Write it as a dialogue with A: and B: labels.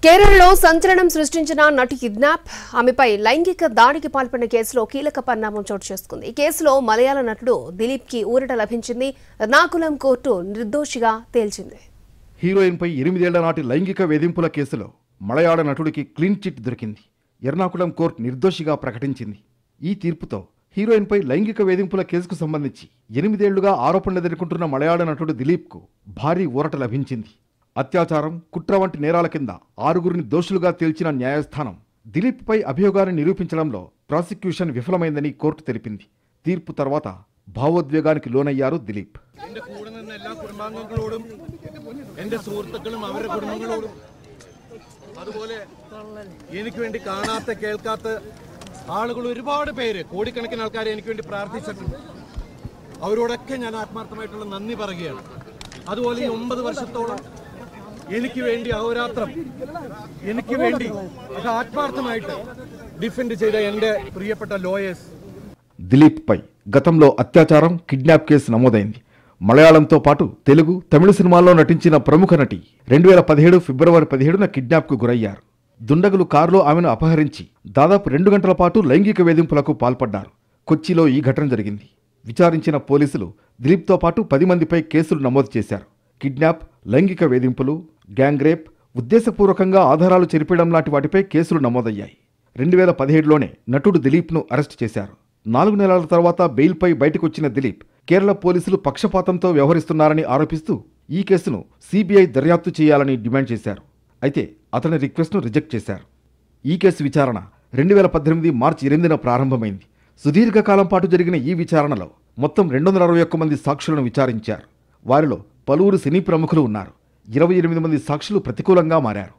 A: కేరళలో సంచలనం సృష్టించిన నటి కిడ్నాప్ ఆమెపై లైంగిక దాడికి పాల్పడిన కేసులో కీలక పరిణామం చోటు చేసుకుంది. ఈ కేసులో మలయాళ నటుడు దిలీప్ కి ఊరట లభించింది. ఎర్నాకుళం కోర్టు నిర్దోషిగా తేల్చింది.
B: హీరోయిన్ పై 8 ఏళ్ల నాటి లైంగిక వేధింపుల కేసులో మలయాళ నటుడికి క్లీన్ చిట్ దొరికింది. ఎర్నాకుళం కోర్టు నిర్దోషిగా ప్రకటించింది. ఈ తీర్పుతో హీరోయిన్ పై లైంగిక వేధింపుల కేసుకు సంబంధించి 8 ఏళ్లుగా ఆరోపణలు ఎదుర్కొంటున్న మలయాళ నటుడు దిలీప్ కు భారీ ఊరట లభించింది. అత్యాచారం, కుట్ర వంటి నేరాల కింద 6గురిని దోషులుగా తేల్చిన న్యాయస్థానం దిలీప్ పై అభియోగాన్ని నిరూపించడంలో ప్రాసిక్యూషన్ విఫలమైందని కోర్టు తెలిపింది. తీర్పు తర్వాత భావోద్వేగానికి లోనయ్యారు దిలీప్.
C: ആളുകൾ ഒരുപാട് പേര്, കോടിക്കണക്കിന് ആൾക്കാർ എനിക്ക് വേണ്ടി പ്രാർത്ഥിച്ചിട്ടുണ്ട്. അവരോടൊക്കെ ഞാൻ ആത്മാർത്ഥമായിട്ടുള്ള നന്ദി പറയുകയാണ്. അതുപോലെ ഈ 9 വർഷത്തോളം എനിക്ക് വേണ്ടി അഹോരാത്രം എനിക്ക് വേണ്ടി അത് ആത്മാർത്ഥമായിട്ട് ഡിഫെൻഡ് ചെയ്ത എൻ്റെ ప్రియപ്പെട്ട లాయర్స్.
B: దిలీప్ పై గతంలో అత్యాచారం, కిడ్నాప్ కేసు నమోదైంది. మలయాళంతో పాటు తెలుగు, తమిళ సినిమాల్లో నటించిన ప్రముఖ నటి 2017 ఫిబ్రవరి 17న కిడ్నాప్కు గురయ్యారు. దుండగులు కారులో ఆమెను అపహరించి దాదాపు 2 గంటల పాటు లైంగిక వేధింపులకు పాల్పడ్డారు. కొచ్చిలో ఈ ఘటన జరిగింది. విచారించిన పోలీసులు దిలీప్తో పాటు 10 మందిపై కేసులు నమోదు చేశారు. కిడ్నాప్, లైంగిక వేధింపులు, గ్యాంగ్ రేప్, ఉద్దేశపూర్వకంగా ఆధారాలు చెరిపేయడం లాంటి వాటిపై కేసులు నమోదయ్యాయి. 2017లోనే నటుడు దిలీప్ను అరెస్టు చేశారు. 4 నెలల తర్వాత బెయిల్పై బయటకొచ్చిన దిలీప్ కేరళ పోలీసులు పక్షపాతంతో వ్యవహరిస్తున్నారని ఆరోపిస్తూ ఈ కేసును సిబిఐ దర్యాప్తు చేయాలని డిమాండ్ చేశారు. అయితే అతని రిక్వెస్ట్ను రిజెక్ట్ చేశారు. ఈ కేసు విచారణ 2018 మార్చి 8న ప్రారంభమైంది. సుదీర్ఘకాలం పాటు జరిగిన ఈ విచారణలో మొత్తం 261 మంది సాక్షులను విచారించారు. వారిలో పలువురు సినీ ప్రముఖులు ఉన్నారు. 28 మంది సాక్షులు ప్రతికూలంగా మారారు.